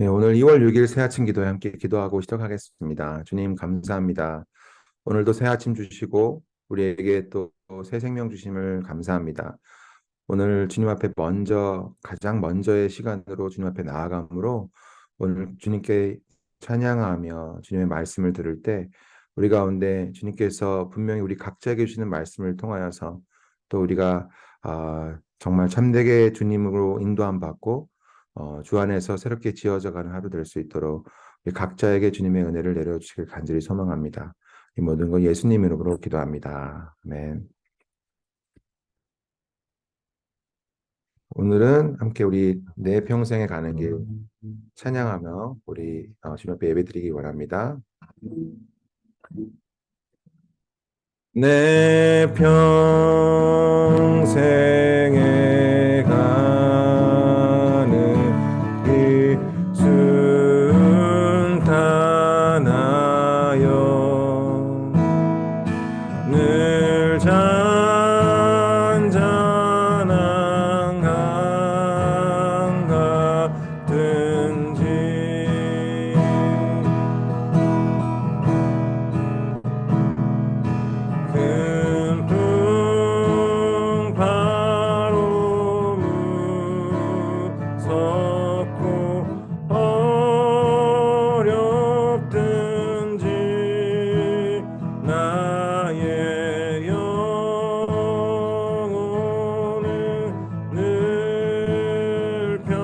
네, 오늘 2월 6일 새 아침 기도에 함께 기도하고 시작하겠습니다. 주님 감사합니다. 오늘도 새 아침 주시고 우리에게 또 새 생명 주심을 감사합니다. 오늘 주님 앞에 가장 먼저의 시간으로 주님 앞에 나아감으로 오늘 주님께 찬양하며 주님의 말씀을 들을 때 우리 가운데 주님께서 분명히 우리 각자에게 주시는 말씀을 통하여서 또 우리가 정말 참되게 주님으로 인도함 받고 주 안에서 새롭게 지어져가는 하루 될 수 있도록 우리 각자에게 주님의 은혜를 내려주시길 간절히 소망합니다. 이 모든 것 예수님 이름으로 기도합니다. 아멘. 오늘은 함께 우리 내 평생에 가는 길 찬양하며 우리 주님 앞에 예배드리기 원합니다. 내 평생에 가는 길 순탄하여 늘 잔잔한 강 같든지 큰 풍파로 무섭고 어렵든지 나의 영혼은 늘 편하다.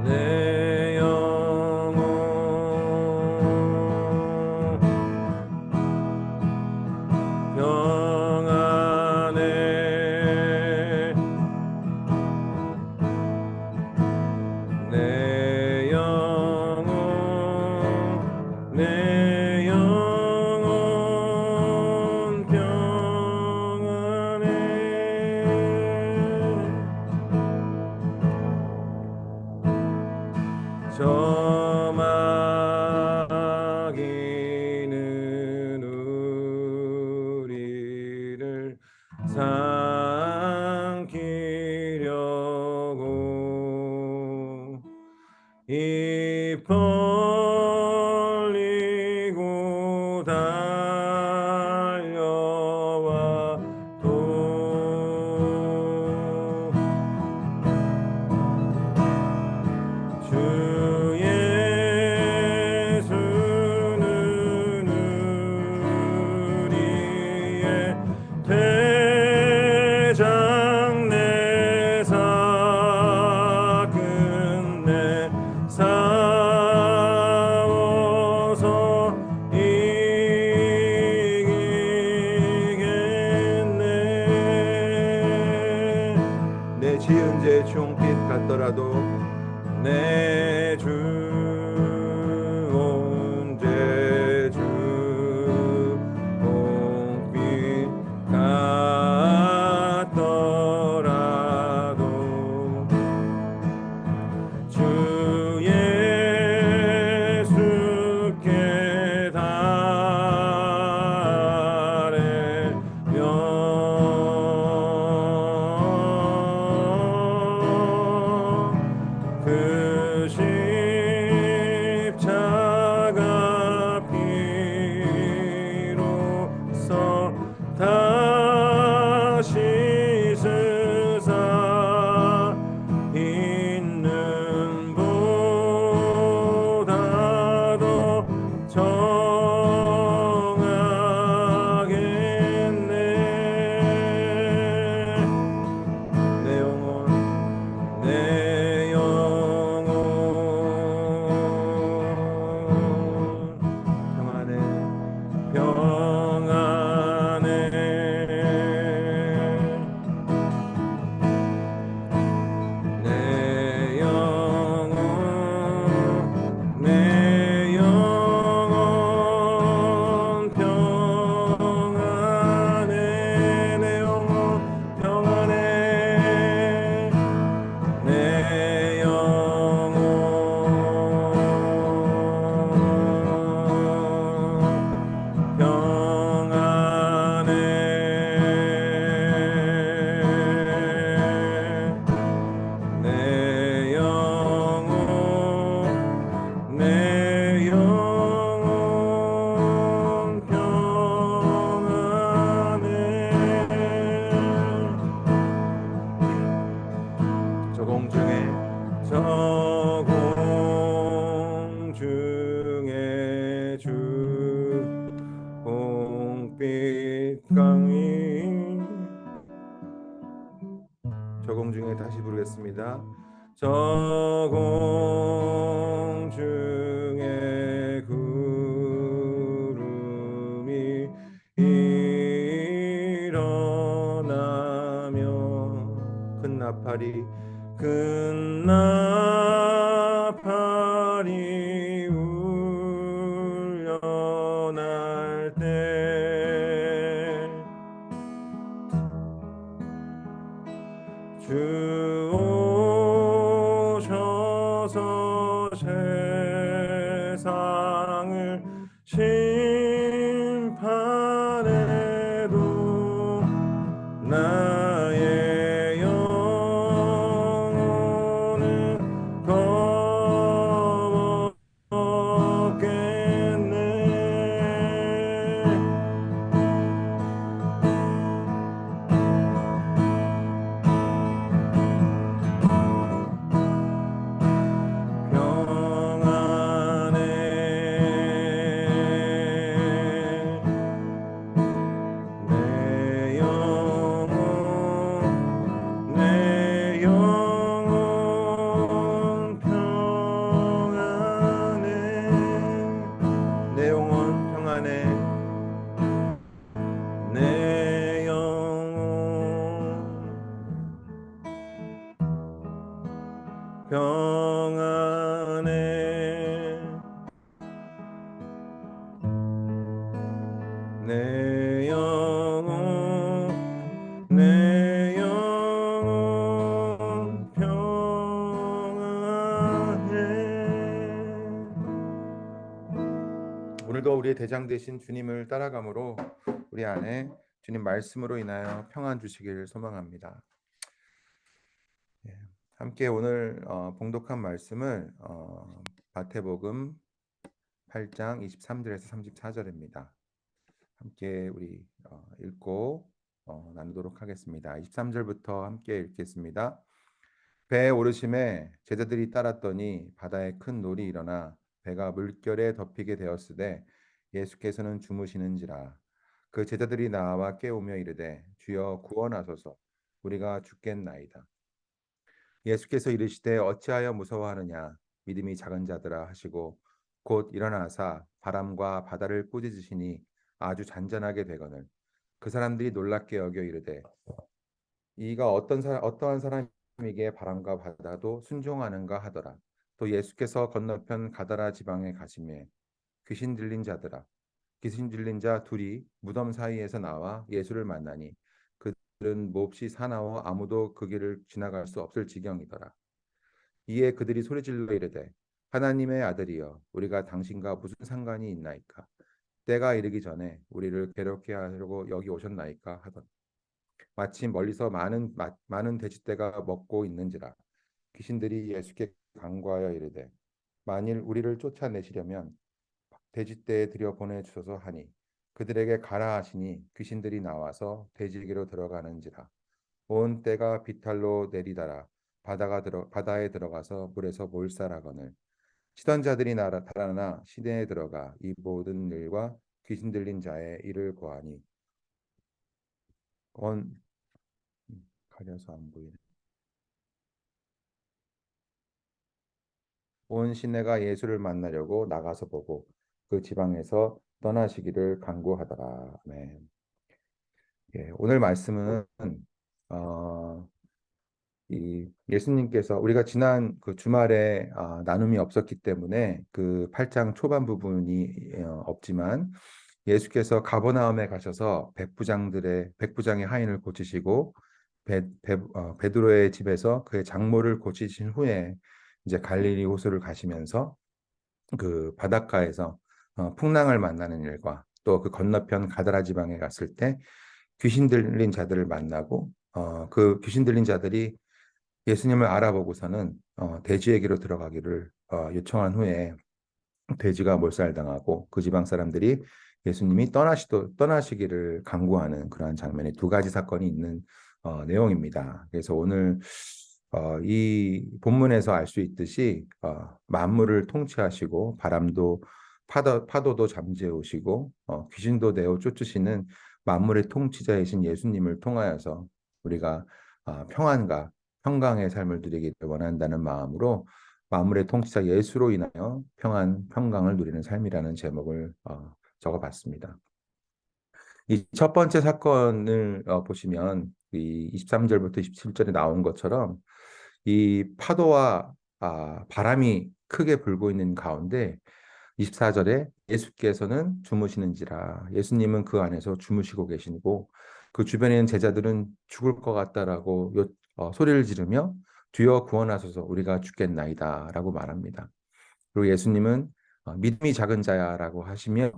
내 영혼 평안해. 내 영혼 내 영혼 평안해. 저마귀는 우리를 삼키려고 입 벌리고 달려와도 주 예수는 우리의 대장 내사 끝내 싸워서 이기겠네. 내 지은 죄 종빛 같더라도 내 주 언제 주 봄빛 같더라도 주 예수께 달래며 그 다시 부르겠습니다. 저 공중에 구름이 일어나며 큰 나팔이 울려날 때 주 오셔서 세상을 심판해도 나의 영혼은 겁없겠네. 평안해 내 영혼 평안해 내 영혼 평안해 내 영혼 평안해 내 영혼 내 영혼 평안해. 오늘도 우리의 대장 되신 주님을 따라감으로 우리 안에 주님 말씀으로 인하여 평안 주시기를 소망합니다. 예, 함께 오늘 봉독한 말씀을 마태복음 8장 23절에서 34절입니다. 함께 우리 읽고 나누도록 하겠습니다. 23절부터 함께 읽겠습니다. 배에 오르심에 제자들이 따랐더니 바다에 큰 놀이 일어나 배가 물결에 덮이게 되었으되 예수께서는 주무시는지라. 그 제자들이 나와 깨우며 이르되 주여 구원하소서 우리가 죽겠나이다. 예수께서 이르시되 어찌하여 무서워하느냐 믿음이 작은 자들아 하시고 곧 일어나사 바람과 바다를 꾸짖으시니 아주 잔잔하게 되거늘 그 사람들이 놀랍게 여겨 이르되 이가 어떠한 사람에게 바람과 바다도 순종하는가 하더라. 또 예수께서 건너편 가다라 지방에 가시매 귀신 들린 자들아 귀신 들린 자 둘이 무덤 사이에서 나와 예수를 만나니 그들은 몹시 사나워 아무도 그 길을 지나갈 수 없을 지경이더라. 이에 그들이 소리질러 이르되 하나님의 아들이여 우리가 당신과 무슨 상관이 있나이까 때가 이르기 전에 우리를 괴롭게 하려고 여기 오셨나이까 하더라. 마침 멀리서 많은 돼지떼가 먹고 있는지라 귀신들이 예수께 간구하여 이르되 만일 우리를 쫓아내시려면 돼지떼에 들여 보내 주소서 하니 그들에게 가라 하시니 귀신들이 나와서 돼지에게로 들어가는지라 온 떼가 비탈로 내리다라 바다에 들어가서 물에서 몰살하거늘 치던 자들이 달아나 시내에 들어가 이 모든 일과 귀신 들린 자의 일을 고하니 온 가려서 안 보이네. 온 시내가 예수를 만나려고 나가서 보고 그 지방에서 떠나시기를 간구하더라. 아멘. 예, 오늘 말씀은 어, 이 예수님께서 우리가 지난 그 주말에 나눔이 없었기 때문에 그 8장 초반 부분이 없지만 예수께서 가버나움에 가셔서 백부장의 하인을 고치시고 베드로의 집에서 그의 장모를 고치신 후에 이제 갈릴리 호수를 가시면서 그 바닷가에서 풍랑을 만나는 일과 또 그 건너편 가다라 지방에 갔을 때 귀신 들린 자들을 만나고 그 귀신 들린 자들이 예수님을 알아보고서는 돼지에게로 들어가기를 요청한 후에 돼지가 몰살당하고 그 지방 사람들이 예수님이 떠나시기를 강구하는 그러한 장면의 두 가지 사건이 있는 내용입니다. 그래서 오늘 이 본문에서 알 수 있듯이 만물을 통치하시고 바람도 파도도 잠재우시고 귀신도 내어 쫓으시는 만물의 통치자이신 예수님을 통하여서 우리가 평안과 평강의 삶을 누리기를 원한다는 마음으로 만물의 통치자 예수로 인하여 평강을 누리는 삶이라는 제목을 적어봤습니다. 이 첫 번째 사건을 보시면 이 23절부터 27절에 나온 것처럼 이 파도와 바람이 크게 불고 있는 가운데 24절에 예수께서는 주무시는지라, 예수님은 그 안에서 주무시고 계시고 그 주변에 있는 제자들은 죽을 것 같다라고 소리를 지르며 주여 구원하소서 우리가 죽겠나이다라고 말합니다. 그리고 예수님은 믿음이 작은 자야라고 하시며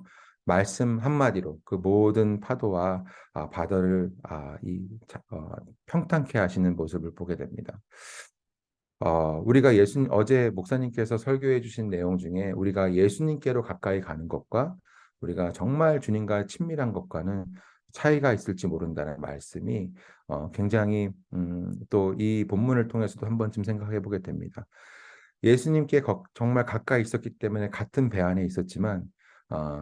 말씀 한마디로 그 모든 파도와 바다를 평탄케 하시는 모습을 보게 됩니다. 우리가 어제 목사님께서 설교해 주신 내용 중에 우리가 예수님께로 가까이 가는 것과 우리가 정말 주님과 친밀한 것과는 차이가 있을지 모른다는 말씀이 굉장히 또 이 본문을 통해서도 한 번쯤 생각해 보게 됩니다. 예수님께 정말 가까이 있었기 때문에 같은 배 안에 있었지만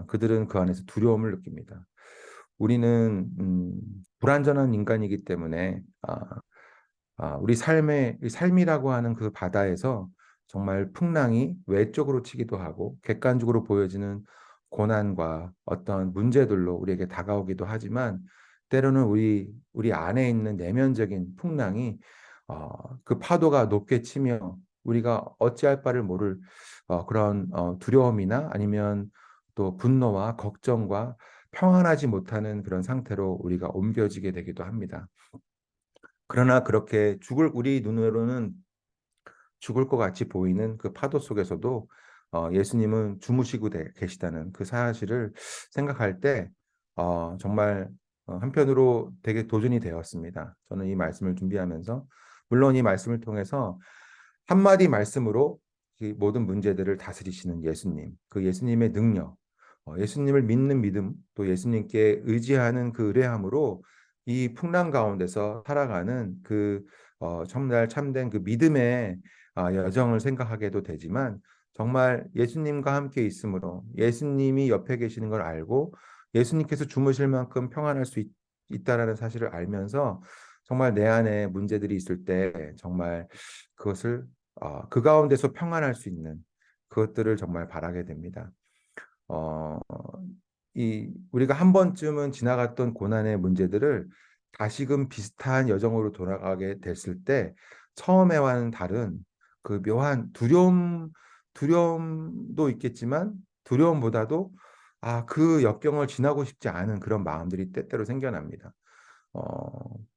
그들은 그 안에서 두려움을 느낍니다. 우리는 불완전한 인간이기 때문에 우리 삶이라고 하는 그 바다에서 정말 풍랑이 외적으로 치기도 하고 객관적으로 보여지는 고난과 어떤 문제들로 우리에게 다가오기도 하지만 때로는 우리 안에 있는 내면적인 풍랑이 그 파도가 높게 치며 우리가 어찌할 바를 모를 그런 두려움이나 아니면 또 분노와 걱정과 평안하지 못하는 그런 상태로 우리가 옮겨지게 되기도 합니다. 그러나 그렇게 우리 눈으로는 죽을 것 같이 보이는 그 파도 속에서도 예수님은 주무시고 계시다는 그 사실을 생각할 때 정말 한편으로 되게 도전이 되었습니다. 저는 이 말씀을 준비하면서 물론 이 말씀을 통해서 한마디 말씀으로 이 모든 문제들을 다스리시는 예수님, 그 예수님의 능력, 예수님을 믿는 믿음, 또 예수님께 의지하는 그 의뢰함으로 이 풍랑 가운데서 살아가는 그 정말 참된 그 믿음의 여정을 생각하게도 되지만 정말 예수님과 함께 있으므로 예수님이 옆에 계시는 걸 알고 예수님께서 주무실 만큼 평안할 수 있다라는 사실을 알면서 정말 내 안에 문제들이 있을 때 정말 그것을 그 가운데서 평안할 수 있는 그것들을 정말 바라게 됩니다. 어, 우리가 한 번쯤은 지나갔던 고난의 문제들을 다시금 비슷한 여정으로 돌아가게 됐을 때 처음에와는 다른 그 묘한 두려움도 있겠지만 두려움보다도 그 역경을 지나고 싶지 않은 그런 마음들이 때때로 생겨납니다.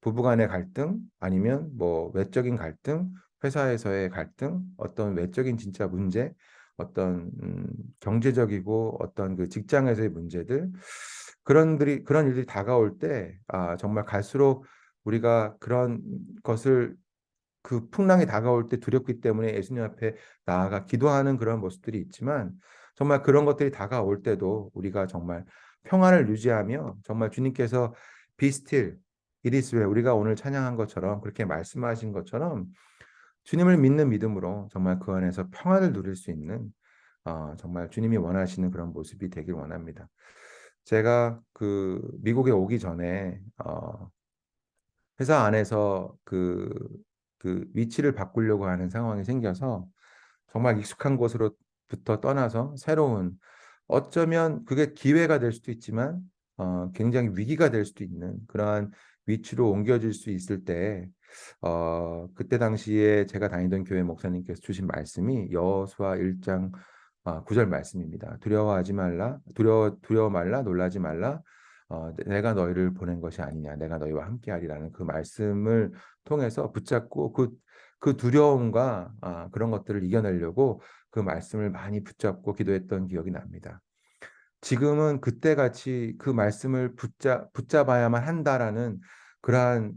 부부간의 갈등 아니면 뭐 외적인 갈등, 회사에서의 갈등, 어떤 외적인 진짜 문제, 어떤 경제적이고 어떤 그 직장에서의 문제들 그런 일들이 다가올 때 정말 갈수록 우리가 그런 것을 그 풍랑이 다가올 때 두렵기 때문에 예수님 앞에 나아가 기도하는 그런 모습들이 있지만 정말 그런 것들이 다가올 때도 우리가 정말 평안을 유지하며 정말 주님께서 Be still, it is well 우리가 오늘 찬양한 것처럼 그렇게 말씀하신 것처럼 주님을 믿는 믿음으로 정말 그 안에서 평안을 누릴 수 있는 정말 주님이 원하시는 그런 모습이 되길 원합니다. 제가 그 미국에 오기 전에 회사 안에서 그 위치를 바꾸려고 하는 상황이 생겨서 정말 익숙한 곳으로부터 떠나서 새로운 어쩌면 그게 기회가 될 수도 있지만 굉장히 위기가 될 수도 있는 그러한 위치로 옮겨질 수 있을 때 그때 당시에 제가 다니던 교회 목사님께서 주신 말씀이 여호수아 1장 9절 말씀입니다. 두려워하지 말라, 두려워 말라, 놀라지 말라. 내가 너희를 보낸 것이 아니냐, 내가 너희와 함께하리라는 그 말씀을 통해서 붙잡고 그 두려움과 그런 것들을 이겨내려고 그 말씀을 많이 붙잡고 기도했던 기억이 납니다. 지금은 그때같이 그 말씀을 붙잡아야만 한다라는 그러한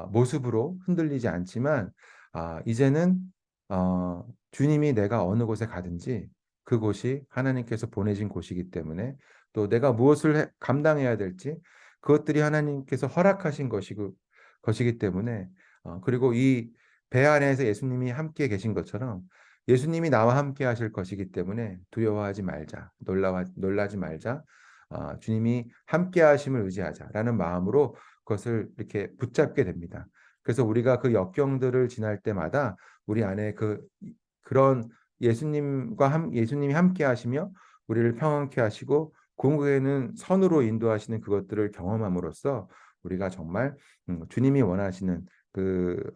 모습으로 흔들리지 않지만 이제는 주님이 내가 어느 곳에 가든지 그곳이 하나님께서 보내신 곳이기 때문에 또 내가 무엇을 감당해야 될지 그것들이 하나님께서 허락하신 것이기 때문에 그리고 이 배 안에서 예수님이 함께 계신 것처럼 예수님이 나와 함께 하실 것이기 때문에 두려워하지 말자, 놀라지 말자, 주님이 함께 하심을 의지하자라는 마음으로 그것을 이렇게 붙잡게 됩니다. 그래서 우리가 그 역경들을 지날 때마다 우리 안에 그런 예수님이 함께 하시며 우리를 평안케 하시고 궁극에는 선으로 인도하시는 그것들을 경험함으로써 우리가 정말 주님이 원하시는 그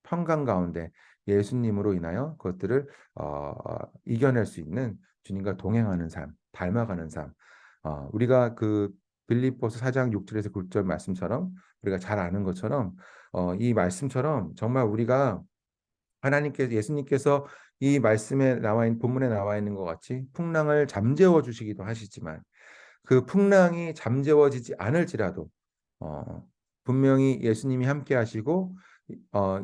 평강 가운데 예수님으로 인하여 그것들을 이겨낼 수 있는 주님과 동행하는 삶, 닮아가는 삶. 우리가 그 빌립보서 4장 6절에서 9절 말씀처럼 우리가 잘 아는 것처럼 이 말씀처럼 정말 우리가 예수님께서 이 말씀에 나와 있는 본문에 나와 있는 것 같이 풍랑을 잠재워 주시기도 하시지만 그 풍랑이 잠재워지지 않을지라도 어, 분명히 예수님이 함께 하시고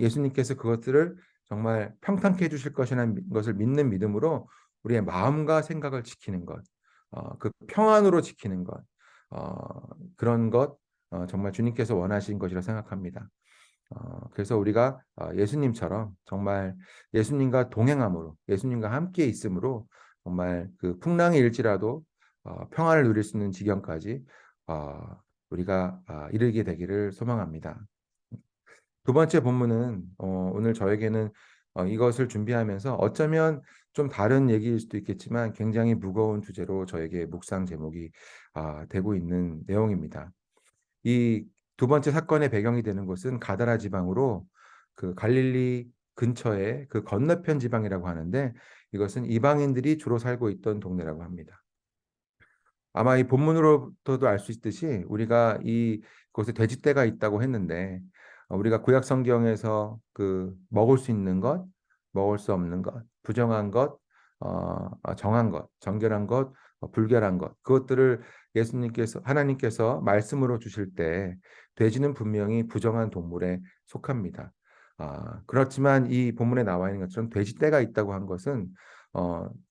예수님께서 그것들을 정말 평탄케 해주실 것이라는 것을 믿는 믿음으로 우리의 마음과 생각을 지키는 것, 그 평안으로 지키는 것, 어, 그런 것 정말 주님께서 원하신 것이라 생각합니다. 그래서 우리가 예수님처럼 정말 예수님과 동행함으로 예수님과 함께 있음으로 정말 그 풍랑이 일지라도 평안을 누릴 수 있는 지경까지 우리가 이르게 되기를 소망합니다. 두 번째 본문은 오늘 저에게는 이것을 준비하면서 어쩌면 좀 다른 얘기일 수도 있겠지만 굉장히 무거운 주제로 저에게 묵상 제목이 되고 있는 내용입니다. 이 두 번째 사건의 배경이 되는 곳은 가다라 지방으로 그 갈릴리 근처의 그 건너편 지방이라고 하는데 이것은 이방인들이 주로 살고 있던 동네라고 합니다. 아마 이 본문으로부터도 알 수 있듯이 우리가 이곳에 돼지떼가 있다고 했는데 우리가 구약 성경에서 그 먹을 수 있는 것, 먹을 수 없는 것, 부정한 것, 정한 것, 정결한 것, 불결한 것 그것들을 하나님께서 말씀으로 주실 때 돼지는 분명히 부정한 동물에 속합니다. 그렇지만 이 본문에 나와 있는 것처럼 돼지떼가 있다고 한 것은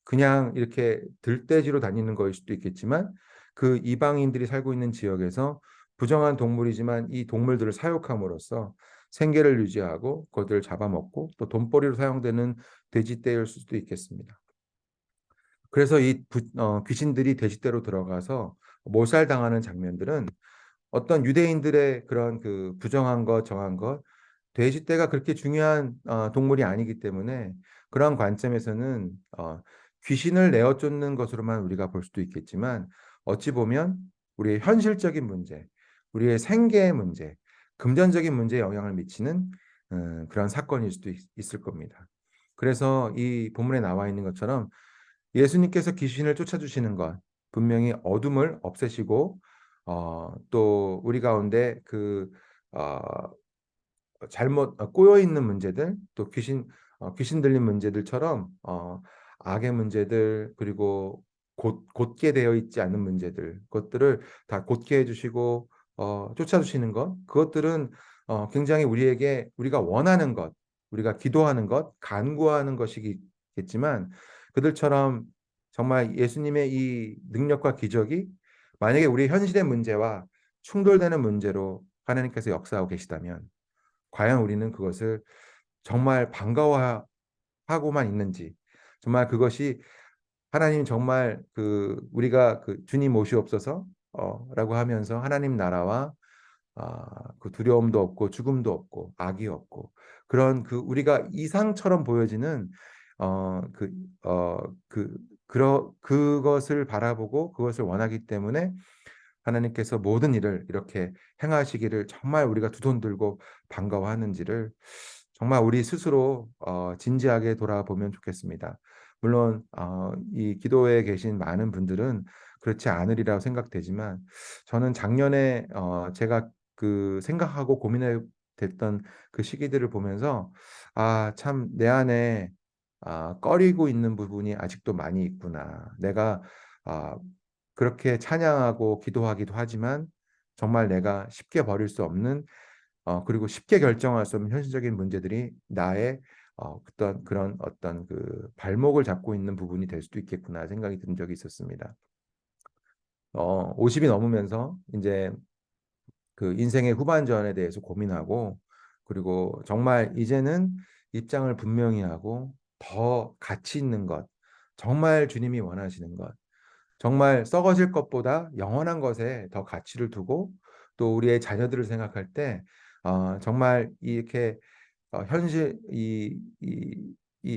그냥 이렇게 들돼지로 다니는 거일 수도 있겠지만 그 이방인들이 살고 있는 지역에서 부정한 동물이지만 이 동물들을 사육함으로써 생계를 유지하고 그것들을 잡아먹고 또 돈벌이로 사용되는 돼지떼일 수도 있겠습니다. 그래서 귀신들이 돼지떼로 들어가서 몰살당하는 장면들은 어떤 유대인들의 그런 그 부정한 것, 정한 것, 돼지떼가 그렇게 중요한 동물이 아니기 때문에 그런 관점에서는 귀신을 내어 쫓는 것으로만 우리가 볼 수도 있겠지만 어찌 보면 우리의 현실적인 문제, 우리의 생계의 문제, 금전적인 문제에 영향을 미치는 그런 사건일 수도 있을 겁니다. 그래서 이 본문에 나와 있는 것처럼 예수님께서 귀신을 쫓아주시는 것, 분명히 어둠을 없애시고 또 우리 가운데 어, 잘못 꼬여 있는 문제들 또 귀신 들린 문제들처럼 악의 문제들 그리고 곧게 되어 있지 않은 문제들 그것들을 다 곧게 해주시고 쫓아주시는 것 그것들은 굉장히 우리가 원하는 것 우리가 기도하는 것 간구하는 것이겠지만 그들처럼 정말 예수님의 이 능력과 기적이 만약에 우리 현실의 문제와 충돌되는 문제로 하나님께서 역사하고 계시다면 과연 우리는 그것을 정말 반가워하고만 있는지, 정말 그것이 하나님 정말 우리가 주님 오시옵소서 라고 하면서 하나님 나라와 그 두려움도 없고 죽음도 없고 악이 없고 그런 우리가 이상처럼 보여지는 어, 그, 어, 그것을 바라보고 그것을 원하기 때문에 하나님께서 모든 일을 이렇게 행하시기를 정말 우리가 두 손 들고 반가워하는지를 정말 우리 스스로 진지하게 돌아보면 좋겠습니다. 물론 이 기도에 계신 많은 분들은 그렇지 않으리라고 생각되지만 저는 작년에 제가 생각하고 고민해 됐던 그 시기들을 보면서 참 내 안에 꺼리고 있는 부분이 아직도 많이 있구나. 내가 아, 그렇게 찬양하고 기도하기도 하지만 정말 내가 쉽게 버릴 수 없는 그리고 쉽게 결정할 수 없는 현실적인 문제들이 나의 그런 어떤 발목을 잡고 있는 부분이 될 수도 있겠구나 생각이 든 적이 있었습니다. 50이 넘으면서 이제 그 인생의 후반전에 대해서 고민하고 그리고 정말 이제는 입장을 분명히 하고 더 가치 있는 것, 정말 주님이 원하시는 것, 정말 썩어질 것보다 영원한 것에 더 가치를 두고 또 우리의 자녀들을 생각할 때 정말 이렇게 현실 이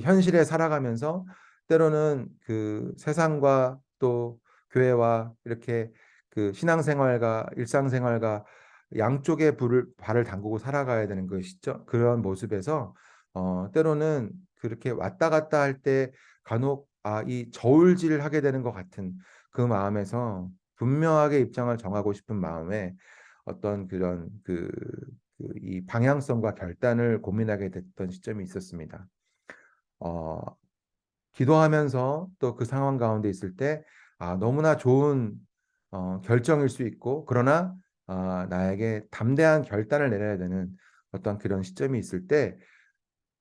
현실에 살아가면서 때로는 그 세상과 또 교회와 이렇게 그 신앙생활과 일상생활과 양쪽에 발을 담그고 살아가야 되는 것이죠. 그런 모습에서 때로는 그렇게 왔다 갔다 할 때 간혹 이 저울질하게 되는 것 같은 그 마음에서 분명하게 입장을 정하고 싶은 마음에 어떤 그런 이 방향성과 결단을 고민하게 됐던 시점이 있었습니다. 어, 기도하면서 또 그 상황 가운데 있을 때 너무나 좋은 결정일 수 있고 그러나 나에게 담대한 결단을 내려야 되는 어떤 그런 시점이 있을 때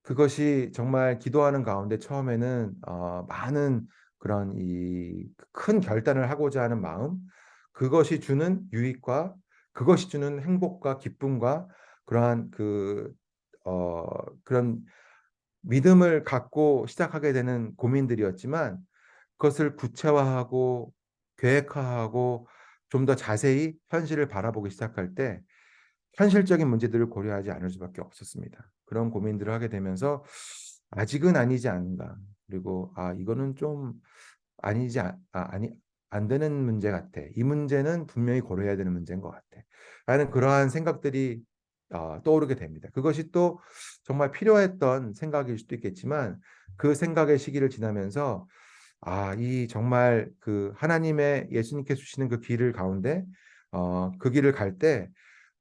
그것이 정말 기도하는 가운데 처음에는 많은 그런 이 큰 결단을 하고자 하는 마음, 그것이 주는 유익과 그것이 주는 행복과 기쁨과 그러한 어, 그런 믿음을 갖고 시작하게 되는 고민들이었지만 그것을 구체화하고 계획화하고 좀 더 자세히 현실을 바라보기 시작할 때 현실적인 문제들을 고려하지 않을 수밖에 없었습니다. 그런 고민들을 하게 되면서 아직은 아니지 않은가. 그리고 이거는 좀 아니지 아니 안 되는 문제 같아. 이 문제는 분명히 고려해야 되는 문제인 것 같아. 라는 그러한 생각들이 떠오르게 됩니다. 그것이 또 정말 필요했던 생각일 수도 있겠지만 그 생각의 시기를 지나면서 이 정말 그 하나님의 예수님께서 주시는 그 길을 가운데 그 길을 갈 때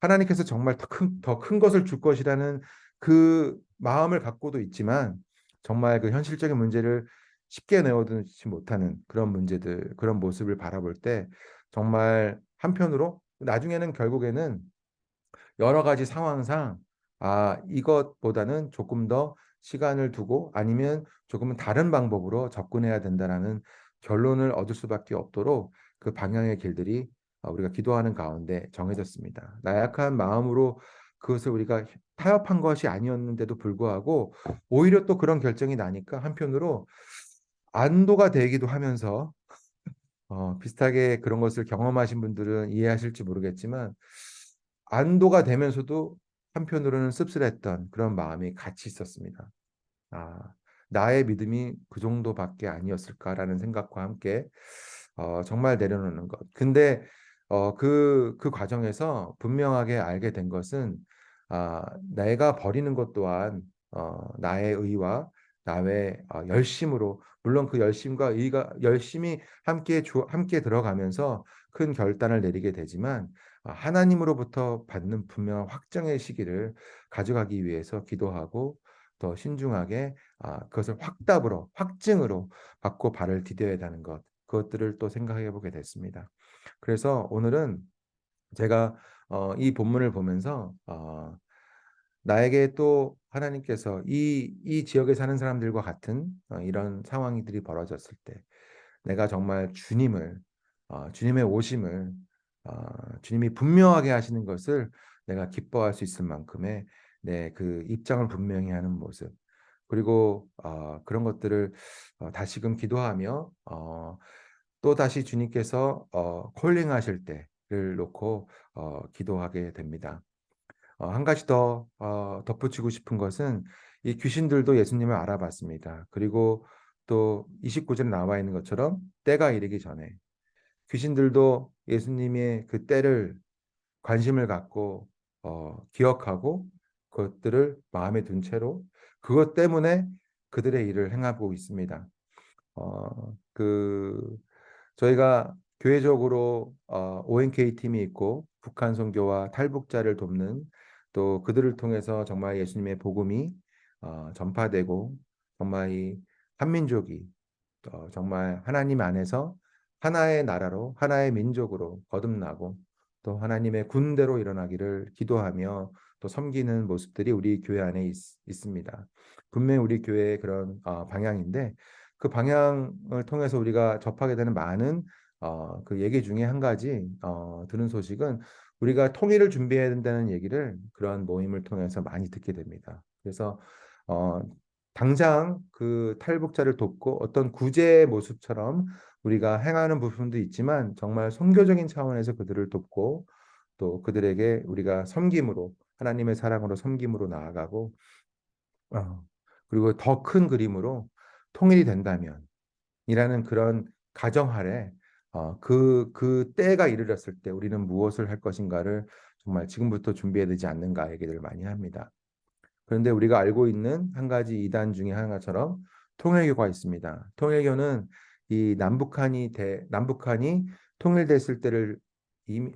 하나님께서 정말 더 큰 것을 줄 것이라는 그 마음을 갖고도 있지만 정말 그 현실적인 문제를 쉽게 내어두지 못하는 그런 문제들, 그런 모습을 바라볼 때 정말 한편으로 나중에는 결국에는 여러 가지 상황상 이것보다는 조금 더 시간을 두고 아니면 조금은 다른 방법으로 접근해야 된다라는 결론을 얻을 수밖에 없도록 그 방향의 길들이 우리가 기도하는 가운데 정해졌습니다. 나약한 마음으로 그것을 우리가 타협한 것이 아니었는데도 불구하고 오히려 또 그런 결정이 나니까 한편으로 안도가 되기도 하면서 비슷하게 그런 것을 경험하신 분들은 이해하실지 모르겠지만 안도가 되면서도 한편으로는 씁쓸했던 그런 마음이 같이 있었습니다. 아, 나의 믿음이 그 정도밖에 아니었을까라는 생각과 함께 정말 내려놓는 것. 근데 그 과정에서 분명하게 알게 된 것은 내가 버리는 것 또한 나의 의와 나의 열심으로 물론 그 열심과 의가 열심이 함께 들어가면서 큰 결단을 내리게 되지만 하나님으로부터 받는 분명한 확정의 시기를 가져가기 위해서 기도하고 더 신중하게 그것을 확증으로 받고 발을 디뎌야 하는 것, 그것들을 또 생각해 보게 됐습니다. 그래서 오늘은 제가 이 본문을 보면서 나에게 또 하나님께서 이 지역에 사는 사람들과 같은 이런 상황들이 벌어졌을 때 내가 정말 주님의 오심을 주님이 분명하게 하시는 것을 내가 기뻐할 수 있을 만큼의 내 그 입장을 분명히 하는 모습 그리고 그런 것들을 다시금 기도하며 또 다시 주님께서 콜링하실 때를 놓고 기도하게 됩니다. 한 가지 더 덧붙이고 싶은 것은 이 귀신들도 예수님을 알아봤습니다. 그리고 또 29절에 나와 있는 것처럼 때가 이르기 전에 귀신들도 예수님의 그 때를 관심을 갖고 기억하고 그것들을 마음에 둔 채로 그것 때문에 그들의 일을 행하고 있습니다. 그 저희가 교회적으로 ONK 팀이 있고 북한 선교와 탈북자를 돕는 또 그들을 통해서 정말 예수님의 복음이 전파되고 정말 이 한민족이 정말 하나님 안에서 하나의 나라로 하나의 민족으로 거듭나고 또 하나님의 군대로 일어나기를 기도하며 또 섬기는 모습들이 우리 교회 안에 있습니다. 분명히 우리 교회의 그런 방향인데 그 방향을 통해서 우리가 접하게 되는 많은 그 얘기 중에 한 가지 들은 소식은 우리가 통일을 준비해야 된다는 얘기를 그런 모임을 통해서 많이 듣게 됩니다. 그래서 어, 당장 그 탈북자를 돕고 어떤 구제의 모습처럼 우리가 행하는 부분도 있지만 정말 선교적인 차원에서 그들을 돕고 또 그들에게 우리가 섬김으로 하나님의 사랑으로 섬김으로 나아가고 어, 그리고 더 큰 그림으로 통일이 된다면 이라는 그런 가정 하에 그 때가 이르렀을 때 우리는 무엇을 할 것인가를 정말 지금부터 준비해야 되지 않는가 얘기를 많이 합니다. 그런데 우리가 알고 있는 한 가지 이단 중에 하나처럼 통일교가 있습니다. 통일교는 이 남북한이 통일됐을 때를 이미,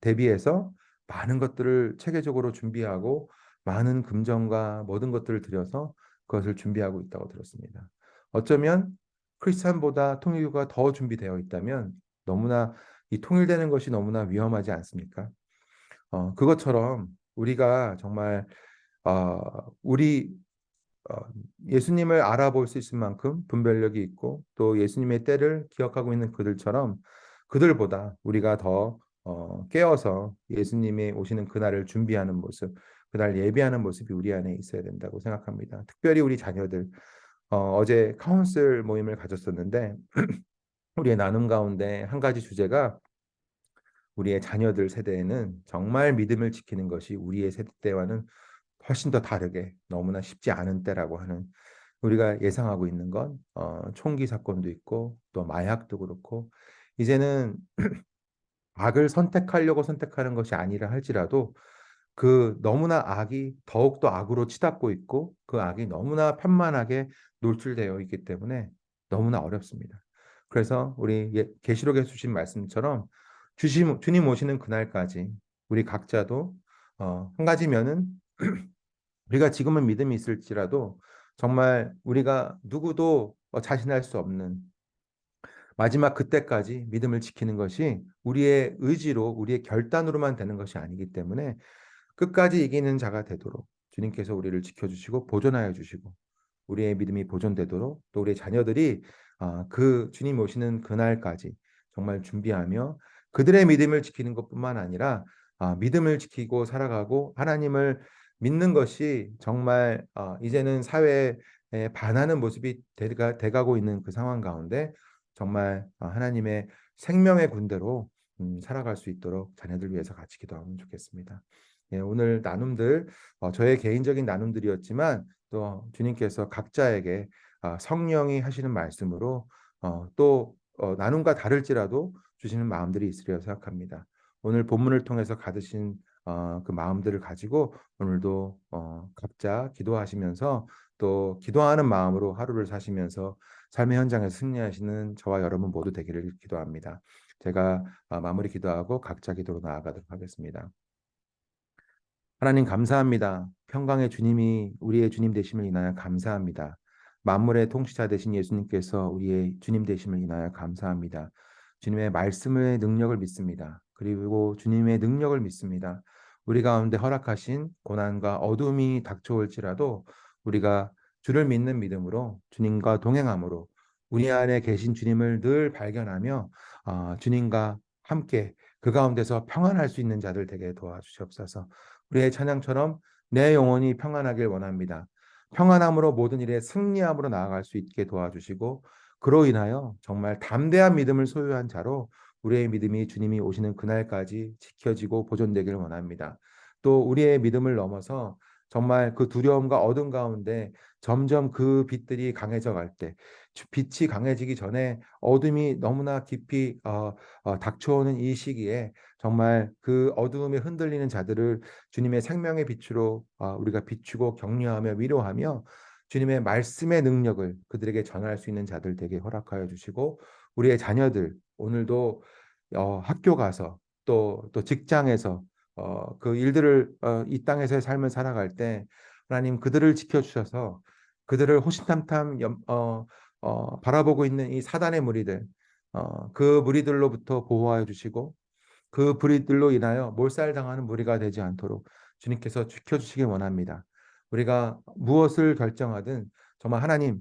대비해서 많은 것들을 체계적으로 준비하고 많은 금전과 모든 것들을 들여서 그것을 준비하고 있다고 들었습니다. 어쩌면 크리스찬보다 통일교가 더 준비되어 있다면 너무나 이 통일되는 것이 너무나 위험하지 않습니까? 그것처럼 우리가 정말 우리 어, 예수님을 알아볼 수 있을 만큼 분별력이 있고 또 예수님의 때를 기억하고 있는 그들처럼 그들보다 우리가 더 깨어서 예수님이 오시는 그날을 준비하는 모습, 그날 예배하는 모습이 우리 안에 있어야 된다고 생각합니다. 특별히 우리 자녀들 어제 카운슬 모임을 가졌었는데 우리의 나눔 가운데 한 가지 주제가 우리의 자녀들 세대에는 정말 믿음을 지키는 것이 우리의 세대 때와는 훨씬 더 다르게 너무나 쉽지 않은 때라고 하는 우리가 예상하고 있는 건 총기 사건도 있고 또 마약도 그렇고 이제는 악을 선택하려고 선택하는 것이 아니라 할지라도 그 너무나 악이 더욱더 악으로 치닫고 있고 그 악이 너무나 편만하게 노출되어 있기 때문에 너무나 어렵습니다. 그래서 우리 계시록에 주신 말씀처럼 주님 오시는 그날까지 우리 각자도 한 가지면은 우리가 지금은 믿음이 있을지라도 정말 우리가 누구도 자신할 수 없는 마지막 그때까지 믿음을 지키는 것이 우리의 의지로 우리의 결단으로만 되는 것이 아니기 때문에 끝까지 이기는 자가 되도록 주님께서 우리를 지켜주시고 보존하여 주시고 우리의 믿음이 보존되도록 또 우리의 자녀들이 그 주님 오시는 그날까지 정말 준비하며 그들의 믿음을 지키는 것뿐만 아니라 믿음을 지키고 살아가고 하나님을 믿는 것이 정말 이제는 사회에 반하는 모습이 돼가고 있는 그 상황 가운데 정말 하나님의 생명의 군대로 살아갈 수 있도록 자녀들 위해서 같이 기도하면 좋겠습니다. 예, 오늘 나눔들 저의 개인적인 나눔들이었지만 또 주님께서 각자에게 성령이 하시는 말씀으로 또 나눔과 다를지라도 주시는 마음들이 있으리라 생각합니다. 오늘 본문을 통해서 가르신 그 마음들을 가지고 오늘도 각자 기도하시면서 또 기도하는 마음으로 하루를 사시면서 삶의 현장에서 승리하시는 저와 여러분 모두 되기를 기도합니다. 제가 마무리 기도하고 각자 기도로 나아가도록 하겠습니다. 하나님 감사합니다. 평강의 주님이 우리의 주님 되심을 인하여 감사합니다. 만물의 통치자 되신 예수님께서 우리의 주님 되심을 인하여 감사합니다. 주님의 말씀의 능력을 믿습니다. 그리고 주님의 능력을 믿습니다. 우리 가운데 허락하신 고난과 어둠이 닥쳐올지라도 우리가 주를 믿는 믿음으로 주님과 동행함으로 우리 안에 계신 주님을 늘 발견하며 주님과 함께 그 가운데서 평안할 수 있는 자들 되게 도와주시옵소서. 우리의 찬양처럼 내 영혼이 평안하길 원합니다. 평안함으로 모든 일에 승리함으로 나아갈 수 있게 도와주시고 그로 인하여 정말 담대한 믿음을 소유한 자로 우리의 믿음이 주님이 오시는 그날까지 지켜지고 보존되길 원합니다. 또 우리의 믿음을 넘어서 정말 그 두려움과 어둠 가운데 점점 그 빛들이 강해져 갈 때, 빛이 강해지기 전에 어둠이 너무나 깊이 닥쳐오는 이 시기에 정말 그 어두움에 흔들리는 자들을 주님의 생명의 빛으로 우리가 비추고 격려하며 위로하며 주님의 말씀의 능력을 그들에게 전할 수 있는 자들 되게 허락하여 주시고 우리의 자녀들 오늘도 학교 가서 또 직장에서 그 일들을 이 땅에서의 삶을 살아갈 때 하나님 그들을 지켜주셔서 그들을 호시탐탐 바라보고 있는 이 사단의 무리들 그 무리들로부터 보호하여 주시고 그 무리들로 인하여 몰살당하는 무리가 되지 않도록 주님께서 지켜주시길 원합니다. 우리가 무엇을 결정하든 정말 하나님,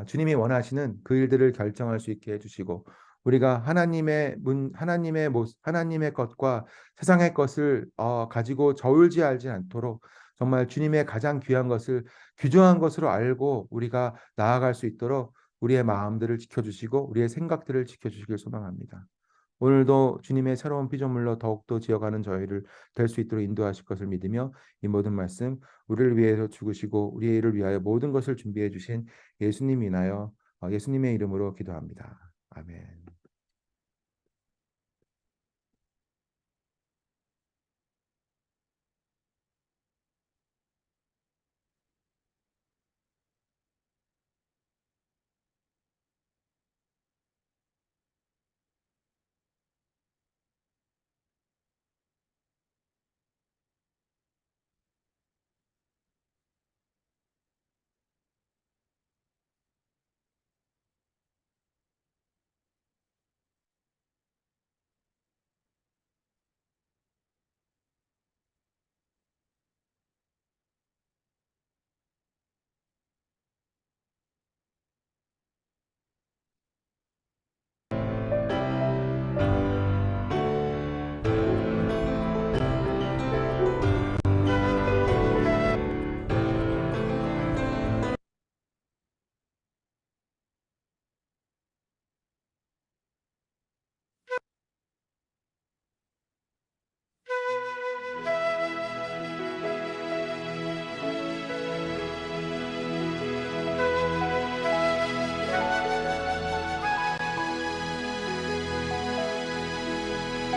주님이 원하시는 그 일들을 결정할 수 있게 해주시고 우리가 하나님의 것과 세상의 것을 가지고 저울지하지 않도록 정말 주님의 가장 귀한 것을 귀중한 것으로 알고 우리가 나아갈 수 있도록 우리의 마음들을 지켜주시고 우리의 생각들을 지켜주시길 소망합니다. 오늘도 주님의 새로운 피조물로 더욱더 지어가는 저희를 될 수 있도록 인도하실 것을 믿으며 이 모든 말씀 우리를 위해서 죽으시고 우리의 일을 위하여 모든 것을 준비해 주신 예수님 인하여 예수님의 이름으로 기도합니다. 아멘.